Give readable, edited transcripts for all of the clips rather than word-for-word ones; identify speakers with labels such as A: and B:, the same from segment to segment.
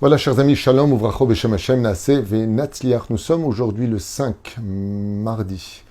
A: Voilà, chers amis, Shalom, Uvracho, Beshem Hashem, Naaseh, Ve'natzliach. Nous sommes aujourd'hui le 5 mardi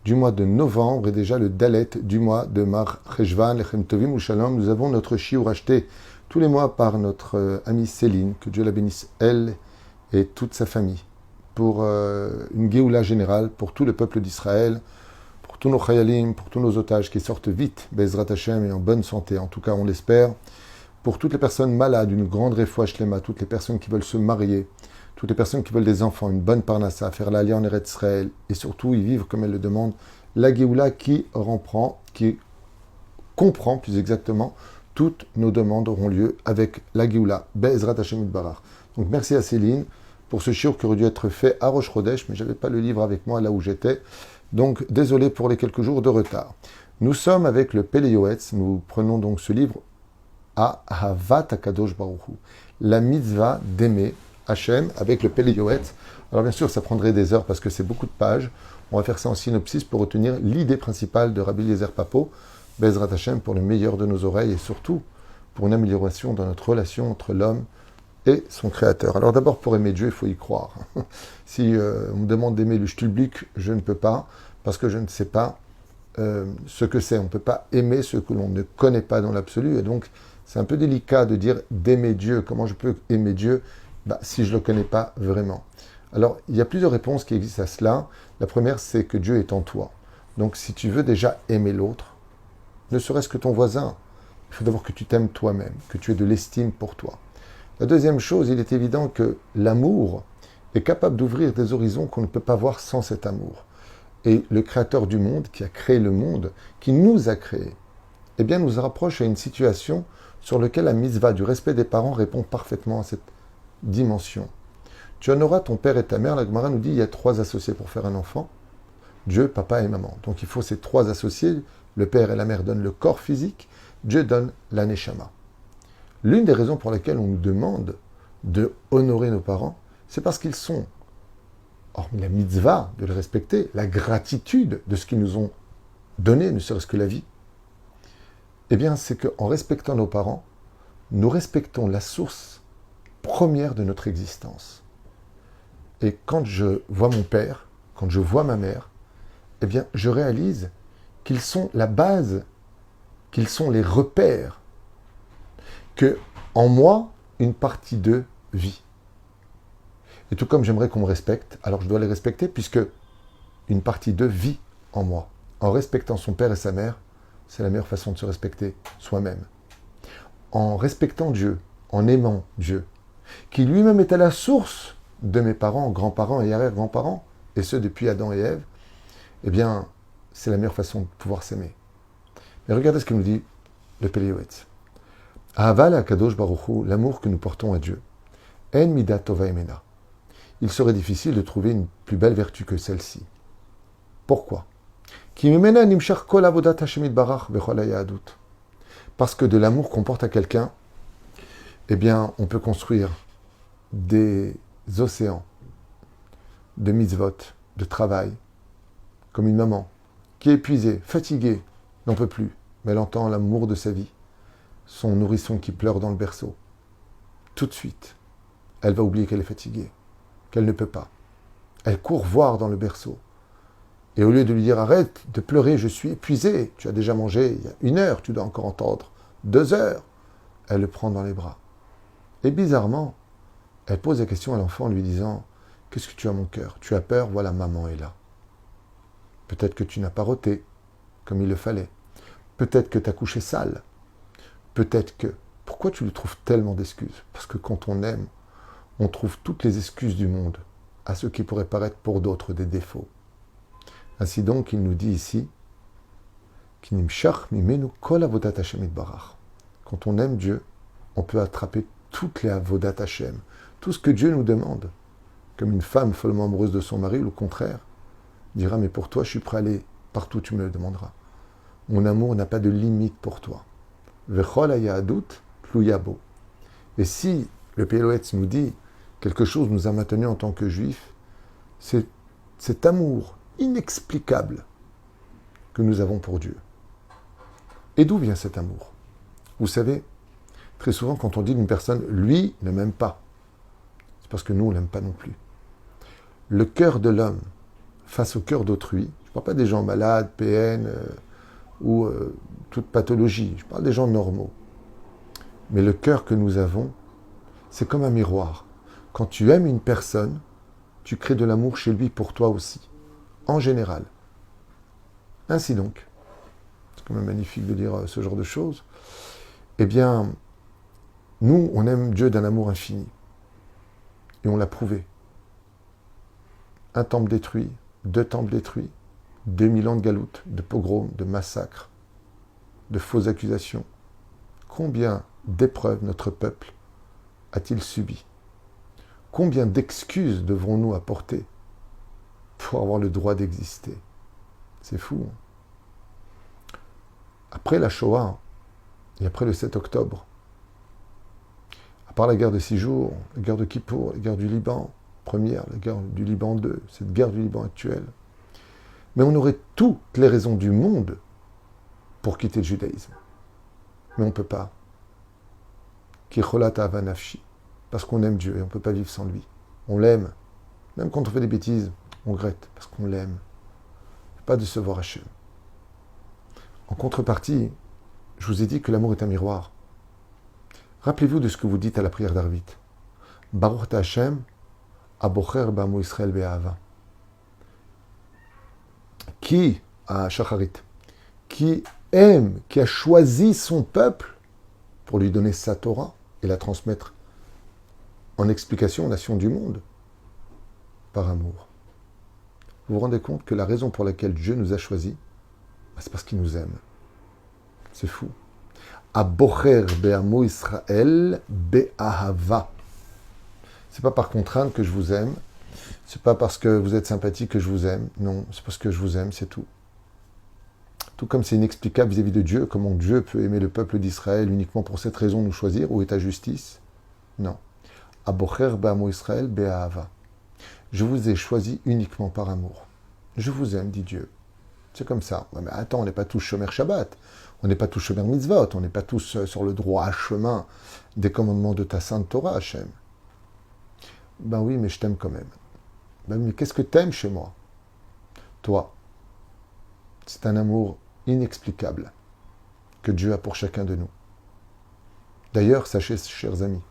A: du mois de novembre et déjà le Dalet du mois de Mar Cheshvan, Lechem Tovim ou Shalom. Nous avons notre shiur acheté tous les mois par notre amie Céline, que Dieu la bénisse, elle et toute sa famille, pour une Géoula générale, pour tout le peuple d'Israël, pour tous nos chayalim, pour tous nos otages qui sortent vite, Bezrat Hashem, et en bonne santé, en tout cas on l'espère. Pour toutes les personnes malades, une grande réfoua shlema, toutes les personnes qui veulent se marier, toutes les personnes qui veulent des enfants, une bonne parnassa, faire l'alliance en Eretz Israël, et surtout y vivre comme elle le demande, la Géoula qui comprend plus exactement, toutes nos demandes auront lieu avec la Géoula, Be'ezrat Hashem Yitbarach. Donc merci à Céline pour ce shiur qui aurait dû être fait à Rosh Chodesh, mais je n'avais pas le livre avec moi là où j'étais, donc désolé pour les quelques jours de retard. Nous sommes avec le Pele Yoetz, nous prenons donc ce livre à Ahavat HaKadosh Baruch Hu, la mitzvah d'aimer Hachem avec le Pele Yoetz. Alors bien sûr, ça prendrait des heures parce que c'est beaucoup de pages. On va faire ça en synopsis pour retenir l'idée principale de Rabbi Eliezer Papo, Bezrat Hachem, pour le meilleur de nos oreilles et surtout pour une amélioration dans notre relation entre l'homme et son Créateur. Alors d'abord, pour aimer Dieu, il faut y croire. Si on me demande d'aimer le Shtulblik, je ne peux pas, parce que je ne sais pas ce que c'est. On ne peut pas aimer ce que l'on ne connaît pas dans l'absolu, et donc c'est un peu délicat de dire d'aimer Dieu. Comment je peux aimer Dieu si je ne le connais pas vraiment? Alors, il y a plusieurs réponses qui existent à cela. La première, c'est que Dieu est en toi. Donc, si tu veux déjà aimer l'autre, ne serait-ce que ton voisin, il faut d'abord que tu t'aimes toi-même, que tu aies de l'estime pour toi. La deuxième chose, il est évident que l'amour est capable d'ouvrir des horizons qu'on ne peut pas voir sans cet amour. Et le Créateur du monde, qui a créé le monde, qui nous a créés, eh bien, nous rapproche à une situation sur laquelle la mitzvah du respect des parents répond parfaitement à cette dimension. Tu honoreras ton père et ta mère. La Gemara nous dit qu'il y a 3 associés pour faire un enfant. Dieu, papa et maman. Donc il faut ces 3 associés. Le père et la mère donnent le corps physique. Dieu donne la neshama. L'une des raisons pour lesquelles on nous demande de honorer nos parents, c'est parce qu'ils sont, hormis la mitzvah de les respecter, la gratitude de ce qu'ils nous ont donné, ne serait-ce que la vie. Eh bien, c'est qu'en respectant nos parents, nous respectons la source première de notre existence. Et quand je vois mon père, quand je vois ma mère, eh bien, je réalise qu'ils sont la base, qu'ils sont les repères, que en moi, une partie d'eux vit. Et tout comme j'aimerais qu'on me respecte, alors je dois les respecter puisque une partie d'eux vit en moi. En respectant son père et sa mère, c'est la meilleure façon de se respecter soi-même. En respectant Dieu, en aimant Dieu, qui lui-même est à la source de mes parents, grands-parents et arrière-grands-parents, et ce depuis Adam et Ève, eh bien, c'est la meilleure façon de pouvoir s'aimer. Mais regardez ce que nous dit le Pele Yoetz. Ahaval HaKadosh Baruch Hu, l'amour que nous portons à Dieu. En midat tova emena. Il serait difficile de trouver une plus belle vertu que celle-ci. Pourquoi? Parce que de l'amour qu'on porte à quelqu'un, eh bien, on peut construire des océans de mitzvot, de travail, comme une maman qui est épuisée, fatiguée, n'en peut plus, mais elle entend l'amour de sa vie, son nourrisson qui pleure dans le berceau. Tout de suite, elle va oublier qu'elle est fatiguée, qu'elle ne peut pas. Elle court voir dans le berceau. Et au lieu de lui dire « Arrête de pleurer, je suis épuisé, tu as déjà mangé il y a 1 heure, tu dois encore entendre 2 heures », elle le prend dans les bras. Et bizarrement, elle pose la question à l'enfant en lui disant « Qu'est-ce que tu as mon cœur? Tu as peur? Voilà, maman est là. Peut-être que tu n'as pas roté comme il le fallait. Peut-être que tu as couché sale. Peut-être que... » Pourquoi tu lui trouves tellement d'excuses? Parce que quand on aime, on trouve toutes les excuses du monde à ce qui pourrait paraître pour d'autres des défauts. Ainsi donc, il nous dit ici, quand on aime Dieu, on peut attraper toutes les avodat Hashem, tout ce que Dieu nous demande. Comme une femme follement amoureuse de son mari, ou le contraire, dira, mais pour toi, je suis prêt à aller partout où tu me le demanderas. Mon amour n'a pas de limite pour toi. Vechol hayadut tluyabo. Et si le Pele Yoetz nous dit quelque chose nous a maintenu en tant que juifs, c'est cet amour inexplicable que nous avons pour Dieu. Et d'où vient cet amour? Vous savez, très souvent quand on dit d'une personne « lui ne m'aime pas », c'est parce que nous, on ne l'aime pas non plus. Le cœur de l'homme face au cœur d'autrui, je ne parle pas des gens malades, PN ou toute pathologie, je parle des gens normaux. Mais le cœur que nous avons, c'est comme un miroir. Quand tu aimes une personne, tu crées de l'amour chez lui pour toi aussi, en général. Ainsi donc, c'est quand même magnifique de dire ce genre de choses, eh bien, nous, on aime Dieu d'un amour infini. Et on l'a prouvé. Un temple détruit, 2 temples détruits, 2000 ans de galoute, de pogroms, de massacres, de fausses accusations. Combien d'épreuves notre peuple a-t-il subi? Combien d'excuses devrons-nous apporter pour avoir le droit d'exister? C'est fou. Après la Shoah et après le 7 octobre, à part la guerre de 6 jours, la guerre de Kippour, la guerre du Liban, première, la guerre du Liban 2, cette guerre du Liban actuelle, mais on aurait toutes les raisons du monde pour quitter le judaïsme. Mais on ne peut pas. Kicholata avanafshi. Parce qu'on aime Dieu et on ne peut pas vivre sans lui. On l'aime. Même quand on fait des bêtises, on regrette parce qu'on l'aime. Il ne faut pas décevoir Hachem. En contrepartie, je vous ai dit que l'amour est un miroir. Rappelez-vous de ce que vous dites à la prière d'Arvit. Baruch ta Hachem, abocher ba'amu Israël be'ahava. Qui, à Shacharit, qui aime, qui a choisi son peuple pour lui donner sa Torah et la transmettre en explication aux nations du monde, par amour. Vous vous rendez compte que la raison pour laquelle Dieu nous a choisis, c'est parce qu'il nous aime. C'est fou. Abocher be'amu Israël be'ahava. C'est pas par contrainte que je vous aime. C'est pas parce que vous êtes sympathique que je vous aime. Non, c'est parce que je vous aime, c'est tout. Tout comme c'est inexplicable vis-à-vis de Dieu, comment Dieu peut aimer le peuple d'Israël uniquement pour cette raison nous choisir, où est ta justice? Non. Abocher ba'amu Israël be'ahava. Je vous ai choisi uniquement par amour. Je vous aime, dit Dieu. C'est comme ça. Ouais, mais attends, on n'est pas tous chômeurs Shabbat. On n'est pas tous chômeurs mitzvot. On n'est pas tous sur le droit chemin des commandements de ta sainte Torah, Hachem. Ben oui, mais je t'aime quand même. Ben mais qu'est-ce que t'aimes chez moi? Toi. C'est un amour inexplicable que Dieu a pour chacun de nous. D'ailleurs, sachez, chers amis,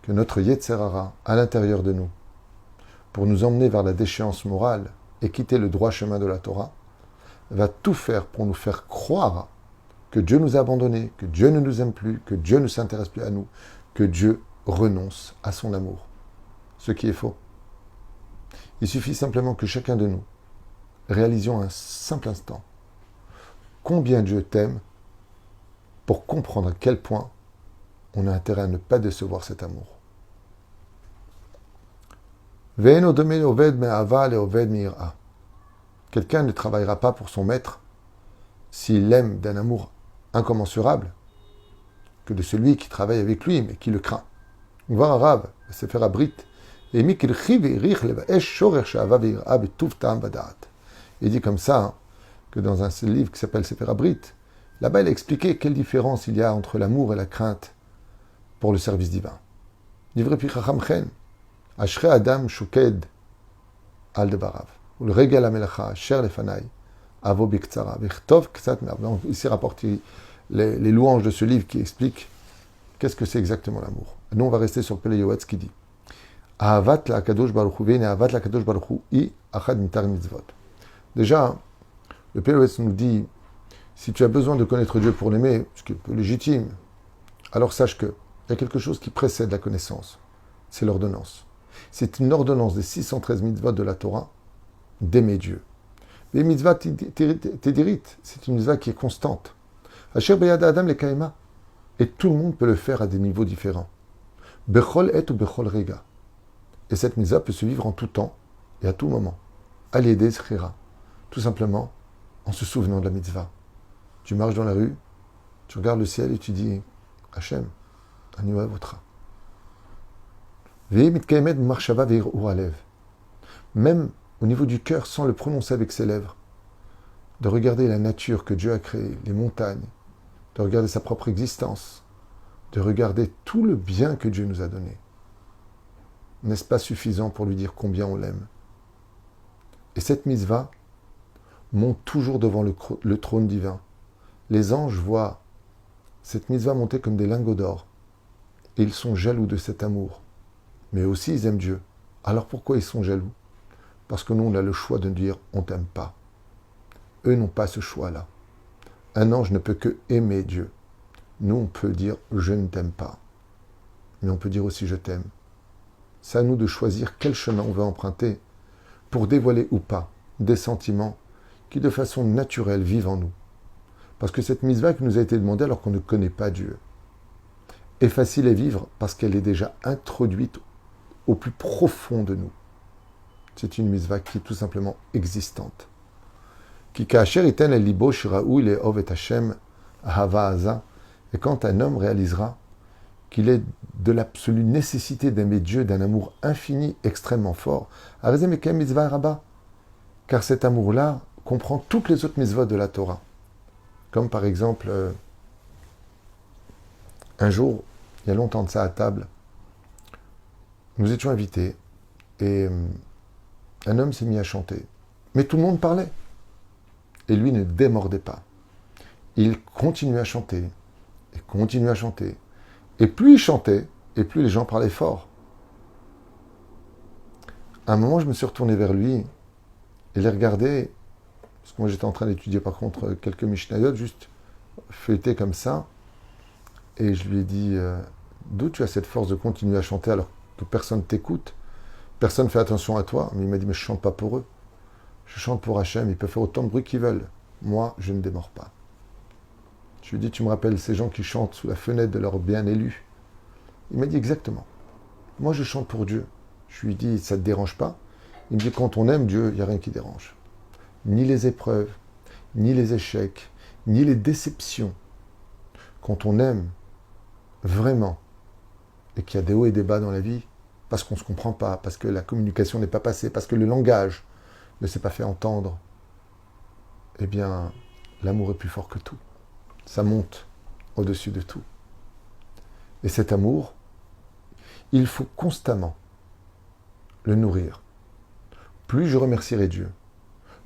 A: que notre Yetzer Hara, à l'intérieur de nous, pour nous emmener vers la déchéance morale et quitter le droit chemin de la Torah, va tout faire pour nous faire croire que Dieu nous a abandonnés, que Dieu ne nous aime plus, que Dieu ne s'intéresse plus à nous, que Dieu renonce à son amour. Ce qui est faux. Il suffit simplement que chacun de nous réalisions un simple instant combien Dieu t'aime pour comprendre à quel point on a intérêt à ne pas décevoir cet amour. Quelqu'un ne travaillera pas pour son maître s'il l'aime d'un amour incommensurable que de celui qui travaille avec lui mais qui le craint. On va arabe, c'est faire abrit. Et il dit comme ça, hein, que dans un livre qui s'appelle Sefer Abrit, là-bas il a expliqué quelle différence il y a entre l'amour et la crainte pour le service divin. Livré pi chacham chen, ashre adam shuked al debarav, ou le regal amelacha, cher lefanai, avo biktsara, vichtov ksat mer. Donc ici rapporte les louanges de ce livre qui explique qu'est-ce que c'est exactement l'amour. Nous on va rester sur Pele Yoetz qui dit Ahavat la Kadosh Baruch Hu veine Ahavat la Kadosh Baruch Hu I Achad Mitar Mitzvot. Déjà, le Pele Yoetz nous dit si tu as besoin de connaître Dieu pour l'aimer, ce qui est peu légitime, alors sache que il y a quelque chose qui précède la connaissance. C'est l'ordonnance. C'est une ordonnance des 613 mitzvot de la Torah d'aimer Dieu. Les mitzvot tédirit, c'est une mitzvah qui est constante. Asher beyada adam le kaima. Et tout le monde peut le faire à des niveaux différents. Bechol et ou bechol rega. Et cette mitzvah peut se vivre en tout temps et à tout moment. Aliédé zchira. Tout simplement en se souvenant de la mitzvah. Tu marches dans la rue, tu regardes le ciel et tu dis Hachem, ani ohev otra. Même au niveau du cœur, sans le prononcer avec ses lèvres, de regarder la nature que Dieu a créée, les montagnes, de regarder sa propre existence, de regarder tout le bien que Dieu nous a donné. n'est-ce pas suffisant pour lui dire combien on l'aime? Et cette mitzvah monte toujours devant le trône divin. Les anges voient cette mitzvah monter comme des lingots d'or. Et ils sont jaloux de cet amour. Mais aussi ils aiment Dieu. Alors pourquoi ils sont jaloux? Parce que nous, on a le choix de dire on t'aime pas. Eux n'ont pas ce choix-là. Un ange ne peut que aimer Dieu. Nous, on peut dire je ne t'aime pas. Mais on peut dire aussi je t'aime. C'est à nous de choisir quel chemin on veut emprunter pour dévoiler ou pas des sentiments qui de façon naturelle vivent en nous. Parce que cette mitzvah qui nous a été demandée alors qu'on ne connaît pas Dieu est facile à vivre parce qu'elle est déjà introduite au plus profond de nous. C'est une mitzvah qui est tout simplement existante. Ki ka'asher iten el libo shira'u le'ov et Hashem ahava haza. Et quand un homme réalisera qu'il est de l'absolue nécessité d'aimer Dieu d'un amour infini, extrêmement fort, arizem ekem mitzvah rabba, car cet amour-là comprend toutes les autres mitzvot de la Torah. Comme par exemple, un jour, il y a longtemps de ça à table, nous étions invités et un homme s'est mis à chanter. Mais tout le monde parlait. Et lui ne démordait pas. Il continuait à chanter, et continuait à chanter. Et plus il chantait, et plus les gens parlaient fort. À un moment, je me suis retourné vers lui, et les regardé, parce que moi j'étais en train d'étudier par contre quelques Mishnayot, juste feuilleté comme ça, et je lui ai dit, d'où tu as cette force de continuer à chanter alors que personne t'écoute, personne ne fait attention à toi? Mais il m'a dit, mais je ne chante pas pour eux. Je chante pour Hachem, ils peuvent faire autant de bruit qu'ils veulent. Moi, je ne démords pas. Je lui ai dit, tu me rappelles ces gens qui chantent sous la fenêtre de leur bien-élu? Il m'a dit exactement. Moi, je chante pour Dieu. Je lui ai dit, ça ne te dérange pas? Il me dit, quand on aime Dieu, il n'y a rien qui dérange. Ni les épreuves, ni les échecs, ni les déceptions. Quand on aime vraiment, et qu'il y a des hauts et des bas dans la vie, parce qu'on ne se comprend pas, parce que la communication n'est pas passée, parce que le langage ne s'est pas fait entendre, eh bien, l'amour est plus fort que tout. Ça monte au-dessus de tout. Et cet amour, il faut constamment le nourrir. Plus je remercierai Dieu,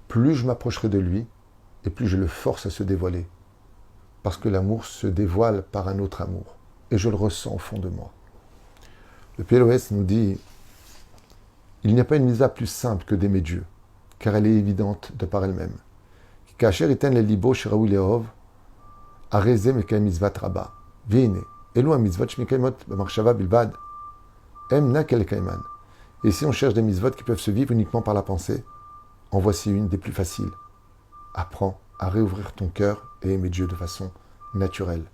A: plus je m'approcherai de lui, et plus je le force à se dévoiler. Parce que l'amour se dévoile par un autre amour. Et je le ressens au fond de moi. Le PLOS nous dit, il n'y a pas une mitzvah plus simple que d'aimer Dieu, car elle est évidente de par elle-même. Kacher iten le libo shiraou le'ov, areze mekayem mitzvat rabba. Vine, elu mitzvot shmikayemot b'marshava bilbad, em na kel kaiman. Et si on cherche des mitzvot qui peuvent se vivre uniquement par la pensée, en voici une des plus faciles. Apprends à réouvrir ton cœur et aimer Dieu de façon naturelle.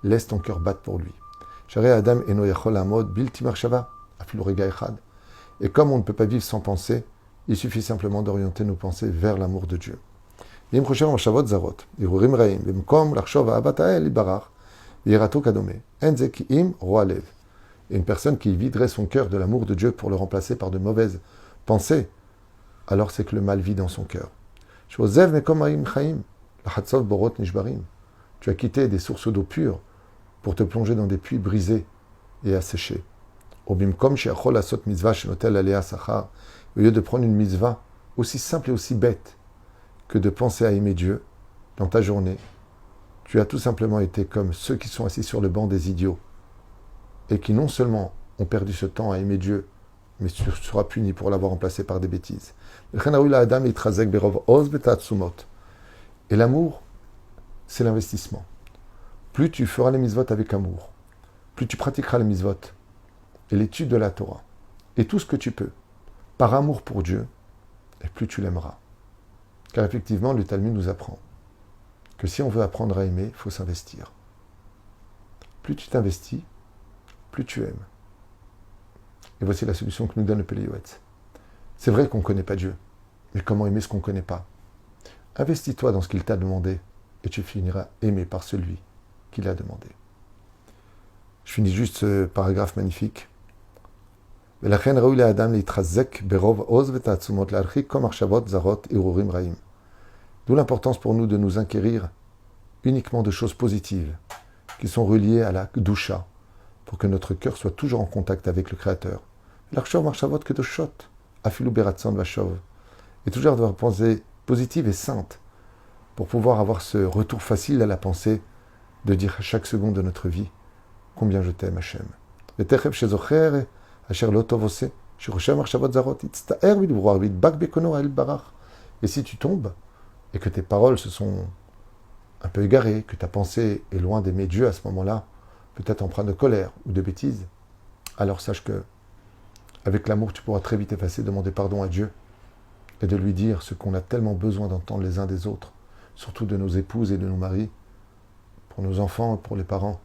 A: Laisse ton cœur battre pour lui. Sharei Adam eno yachol hamod bilti marshava, afilu rega echad. Et comme on ne peut pas vivre sans penser, il suffit simplement d'orienter nos pensées vers l'amour de Dieu. Et une personne qui viderait son cœur de l'amour de Dieu pour le remplacer par de mauvaises pensées, alors c'est que le mal vit dans son cœur. Tu as quitté des sources d'eau pure pour te plonger dans des puits brisés et asséchés. Au lieu de prendre une mitzvah aussi simple et aussi bête que de penser à aimer Dieu dans ta journée, tu as tout simplement été comme ceux qui sont assis sur le banc des idiots et qui non seulement ont perdu ce temps à aimer Dieu, mais tu seras puni pour l'avoir remplacé par des bêtises. Et l'amour, c'est l'investissement. Plus tu feras les mitzvot avec amour, plus tu pratiqueras les mitzvot et l'étude de la Torah, et tout ce que tu peux, par amour pour Dieu, et plus tu l'aimeras. Car effectivement, le Talmud nous apprend que si on veut apprendre à aimer, il faut s'investir. Plus tu t'investis, plus tu aimes. Et voici la solution que nous donne le Péléouet. C'est vrai qu'on ne connaît pas Dieu, mais comment aimer ce qu'on ne connaît pas? Investis-toi dans ce qu'il t'a demandé, et tu finiras aimé par celui qui l'a demandé. Je finis juste ce paragraphe magnifique. D'où l'importance pour nous de nous inquérir uniquement de choses positives qui sont reliées à la Kedusha pour que notre cœur soit toujours en contact avec le Créateur. L'archov marchavot kedoshot, afilu beratson vachov. Et toujours avoir une pensée positive et sainte pour pouvoir avoir ce retour facile à la pensée de dire à chaque seconde de notre vie combien je t'aime, Hachem. ותכף שזוכר אשר לא טוב עושה, שחושב מחשבות זרות, יצטער בדברו, וידבק בקונו האל ברך. Et si tu tombes, et que tes paroles se sont un peu égarées, que ta pensée est loin d'aimer Dieu à ce moment-là, peut-être empreinte de colère ou de bêtise, alors sache que, avec l'amour, tu pourras très vite effacer, demander pardon à Dieu, et de lui dire ce qu'on a tellement besoin d'entendre les uns des autres, surtout de nos épouses et de nos maris, pour nos enfants et pour les parents.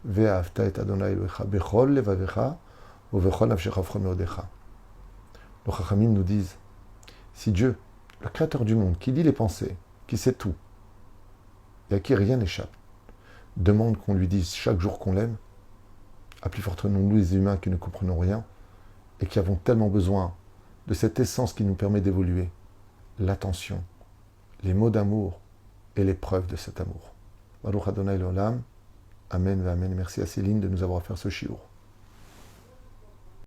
A: Ve'ahavta et Adonai Elohecha bechol levavecha uvechol nafshecha v'chomeodecha. Les Chachamim nous disent, si Dieu, le créateur du monde, qui lit les pensées, qui sait tout, et à qui rien n'échappe, demande qu'on lui dise chaque jour qu'on l'aime, à plus forte raison nous les humains qui ne comprenons rien, et qui avons tellement besoin de cette essence qui nous permet d'évoluer, l'attention, les mots d'amour et les preuves de cet amour. Baruch Adonai l'Olam, Amen, Amen. Merci à Céline de nous avoir fait ce shiur.